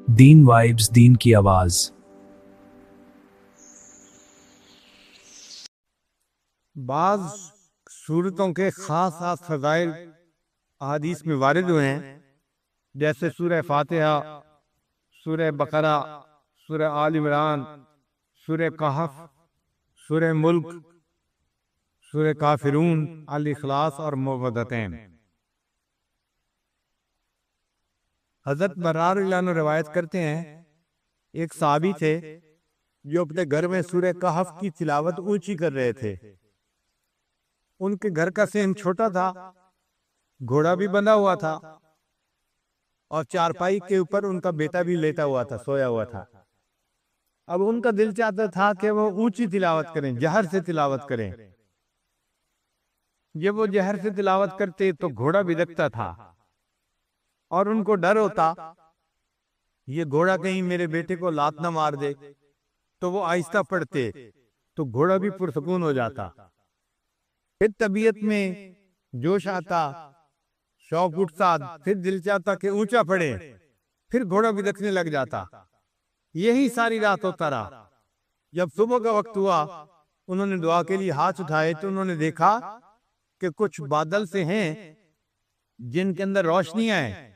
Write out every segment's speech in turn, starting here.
دین vibes, دین کی آواز۔ بعض صورتوں کے خاص خاص فضائل احادیث میں وارد ہوئے ہیں، جیسے سورہ فاتحہ، سورہ بقرہ، سورہ آل عمران، سورہ کہف، سورہ ملک، سورہ کافرون، الاخلاص اور موعظتین۔ حضرت برار اللہ عنہ روایت کرتے ہیں، ایک صحابی تھے جو اپنے گھر میں سورہ کہف کی تلاوت اونچی کر رہے تھے۔ ان کے گھر کا صحن چھوٹا تھا، گھوڑا بھی بندھا ہوا تھا اور چارپائی کے اوپر ان کا بیٹا بھی لیٹا ہوا تھا، سویا ہوا تھا۔ اب ان کا دل چاہتا تھا کہ وہ اونچی تلاوت کریں، جہر سے تلاوت کریں۔ جب وہ جہر سے تلاوت کرتے تو گھوڑا بھی دکتا تھا اور ان کو ڈر ہوتا یہ گھوڑا کہیں میرے بیٹے کو لات نہ مار دے، تو وہ آہستہ پڑھتے تو گھوڑا بھی پرسکون ہو جاتا۔ پھر طبیعت میں جوش آتا، شوق اٹھتا، پھر دل چاہتا کہ اونچا پڑھے، پھر گھوڑا بھی دکنے لگ جاتا۔ یہی ساری رات ہوتا رہا۔ جب صبح کا وقت ہوا، انہوں نے دعا کے لیے ہاتھ اٹھائے تو انہوں نے دیکھا کہ کچھ بادل سے ہیں جن کے اندر روشنیاں ہیں،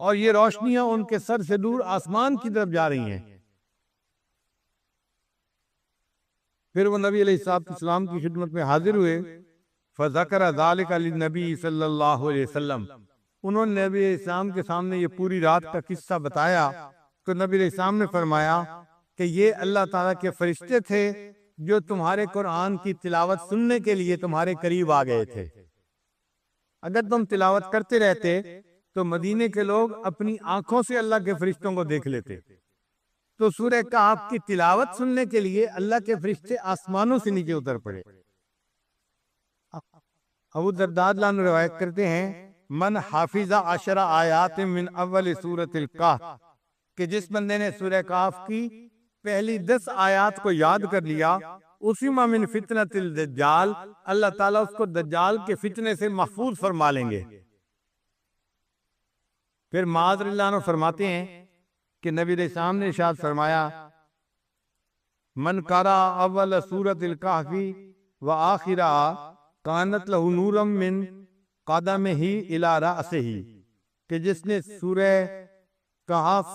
اور یہ روشنیاں ان کے سر سے دور آسمان کی طرف جا رہی ہیں۔ پھر وہ نبی علیہ السلام کی خدمت میں حاضر ہوئے، فَذَكَرَ ذَلِكَ لِلنَّبِي صلی اللہ علیہ وسلم۔ انہوں نے نبی علیہ السلام کے سامنے یہ پوری رات کا قصہ بتایا تو نبی علیہ السلام نے فرمایا کہ یہ اللہ تعالیٰ کے فرشتے تھے جو تمہارے قرآن کی تلاوت سننے کے لیے تمہارے قریب آ گئے تھے۔ اگر تم تلاوت کرتے رہتے تو مدینے کے لوگ اپنی آنکھوں سے اللہ کے فرشتوں کو دیکھ لیتے۔ تو سورہ کہف کی تلاوت سننے کے لیے اللہ کے فرشتے آسمانوں سے نیچے اتر پڑے۔ ابو درداء رضی اللہ عنہ روایت کرتے ہیں، من حافظ 10 آیات من اول سورۃ الکہف، کہ جس بندے نے سورہ کہف کی پہلی 10 آیات کو یاد کر لیا، اسی من فتنۃ الدجال، اللہ تعالیٰ اس کو دجال کے فتنے سے محفوظ فرما لیں گے۔ پھر معاذ رضی اللہ عنہ فرماتے ہیں کہ نبی علیہ السلام نے ارشاد فرمایا، من قرأ اول سورۃ الکہف وآخرها کانت لہ نورا من قدمہ الی رأسہ، کہ جس نے سورہ کہف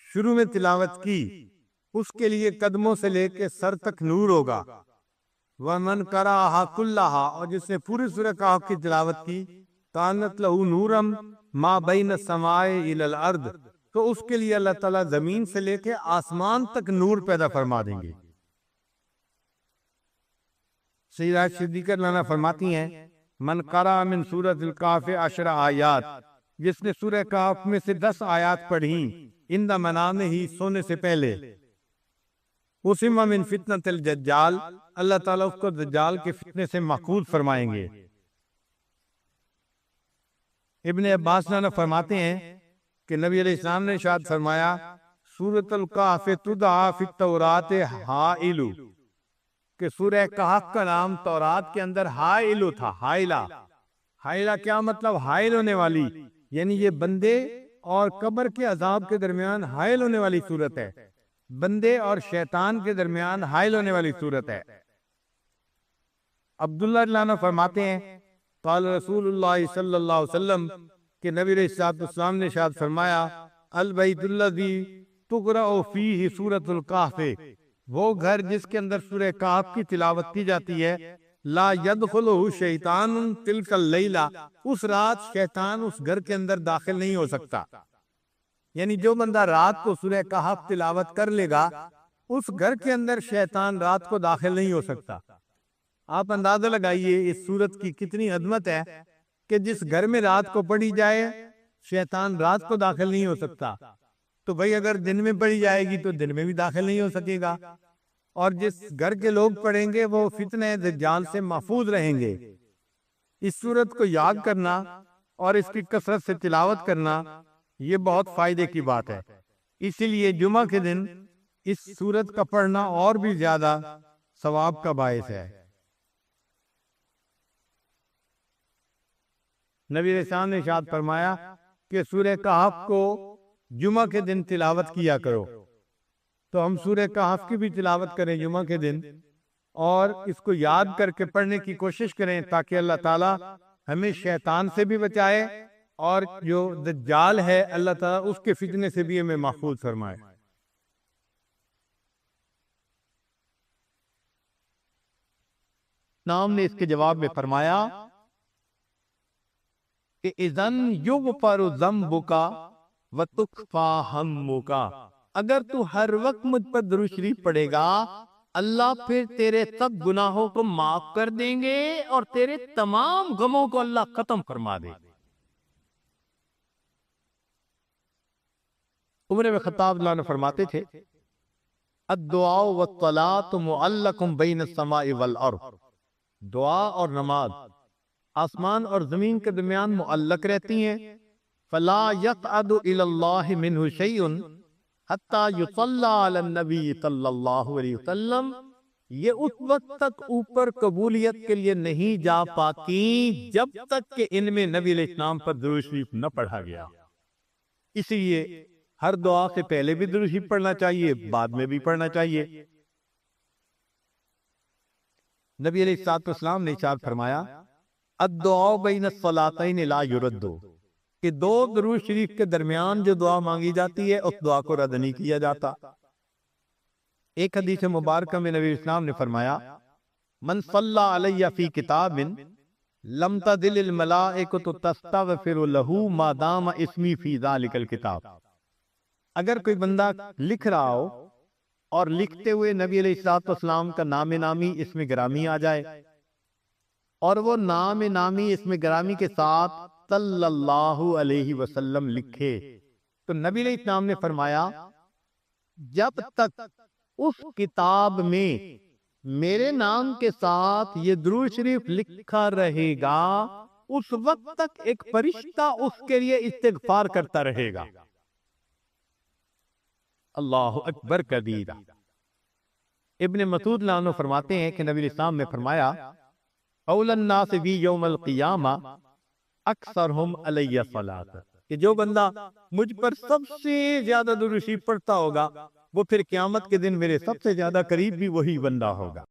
شروع میں تلاوت کی اس کے لیے قدموں سے لے کے سر تک نور ہوگا۔ ومن قرأها کلها، اور جس نے پوری سورہ کہف کی تلاوت کی، کانت لہ نورا ما بین السماء الی الارض، تو اس کے لیے اللہ تعالیٰ زمین سے لے کے آسمان تک نور پیدا فرما دیں گے۔ سیدہ صدیقہ لانا فرماتی ہیں، من قرأ من سورۃ الکہف 10 آیات، جس نے سورہ کہف میں سے 10 آیات پڑھیں عند منامہ، سونے سے پہلے، اسم من فتنۃ الدجال، اللہ تعالیٰ اس کو دجال کے فتنے سے محفوظ فرمائیں گے۔ ابن عباس لانا فرماتے ہیں کہ نبی علیہ السلام نے ارشاد فرمایا، سورۃ الکہف تدعی فی التوراۃ حائل، کہ سورہ کہف کا نام تورات کے اندر حائل تھا۔ حائلہ کیا مطلب؟ حائل ہونے والی، یعنی یہ بندے اور قبر کے عذاب کے درمیان حائل ہونے والی صورت ہے، بندے اور شیطان کے درمیان حائل ہونے والی صورت ہے۔ عبداللہ رضی اللہ عنہ فرماتے ہیں، قال رسول اللہ صلی اللہ علیہ وسلم، کہ نبی علیہ السلام نے ارشاد فرمایا، البیت الذی تقرأ فیہ سورۃ الکہف، وہ گھر جس کے اندر سورہ کہف کی تلاوت کی جاتی ہے، لا یدخلہ شیطان تلک اللیلہ، اس رات شیطان اس گھر کے اندر داخل نہیں ہو سکتا۔ یعنی جو بندہ رات کو سورہ کہف تلاوت کر لے گا، اس گھر کے اندر شیطان رات کو داخل نہیں ہو سکتا۔ آپ اندازہ لگائیے اس سورت کی کتنی عظمت ہے کہ جس گھر میں رات کو پڑھی جائے شیطان رات کو داخل نہیں ہو سکتا، تو بھئی اگر دن میں پڑھی جائے گی تو دن میں بھی داخل نہیں ہو سکے گا، اور جس گھر کے لوگ پڑھیں گے وہ فتنہ دجال سے محفوظ رہیں گے۔ اس سورت کو یاد کرنا اور اس کی کثرت سے تلاوت کرنا یہ بہت فائدے کی بات ہے، اسی لیے جمعہ کے دن اس سورت کا پڑھنا اور بھی زیادہ ثواب کا باعث ہے۔ نبی علیہ السلام نے ارشاد فرمایا کہ سورہ کہف کو جمعہ کے دن تلاوت کیا کرو۔ تو ہم سورہ کہف کی بھی تلاوت کریں جمعہ کے دن، اور اس کو یاد کر کے پڑھنے کی کوشش کریں تاکہ اللہ تعالیٰ ہمیں شیطان سے بھی بچائے، اور جو دجال ہے اللہ تعالیٰ اس کے فتنے سے بھی ہمیں محفوظ فرمائے۔ نام نے اس کے جواب میں فرمایا کہ اذن یغفر ذنبک وتکفی ہمک، اگر تو ہر وقت مجھ پر درود شریف پڑھے گا اللہ پھر تیرے سب گناہوں کو معاف کر دیں گے اور تیرے تمام غموں کو اللہ ختم فرما دے گا۔ عمر بن خطاب اللہ عنہ فرماتے تھے الدعاء والصلاة معلق بین السماء والارض، دعا اور نماز آسمان اور زمین کے درمیان معلق رہتی ہیں، فلا یصعد الی اللہ منہ شیء حتی یصلی علی النبی صلی اللہ علیہ وسلم، یہ اس وقت تک اوپر قبولیت کے لیے نہیں جا پاتی جب تک کہ ان میں نبی علیہ السلام پر درود شریف نہ پڑھا گیا۔ اس لیے ہر دعا سے پہلے بھی درود شریف پڑھنا چاہیے، بعد میں بھی پڑھنا چاہیے۔ نبی علیہ السلام نے ارشاد فرمایا الدعاء بین الصلاتین لا یرد، کہ دو درود شریف کے درمیان جو دعا مانگی جاتی ہے اس دعا کو رد نہیں کیا جاتا۔ ایک حدیث مبارکہ میں نبی اسلام نے فرمایا من صلی علی فی کتاب لم تزل الملائکۃ تستغفر له ما دام اسمی فی ذلک الکتاب، اگر کوئی بندہ لکھ رہا ہو اور لکھتے ہوئے نبی علیہ السلام کا نام نامی اس میں گرامی آ جائے، اور وہ نام نامی اس میں گرامی کے ساتھ صلی اللہ علیہ وسلم لکھے، تو نبی علیہ السلام نے فرمایا جب تک اس کتاب میں میرے نام کے ساتھ یہ درود شریف لکھا رہے گا اس وقت تک ایک فرشتہ اس کے لیے استغفار کرتا رہے گا۔ اللہ اکبر کبیرہ۔ ابن مسعود رضی اللہ عنہ فرماتے ہیں کہ نبی علیہ السلام نے فرمایا اول الناس بی یوم القیامہ اکثرہم علی الصلاۃ، کہ جو بندہ مجھ پر سب سے زیادہ درود شریف پڑھتا ہوگا وہ پھر قیامت کے دن میرے سب سے زیادہ قریب بھی وہی بندہ ہوگا۔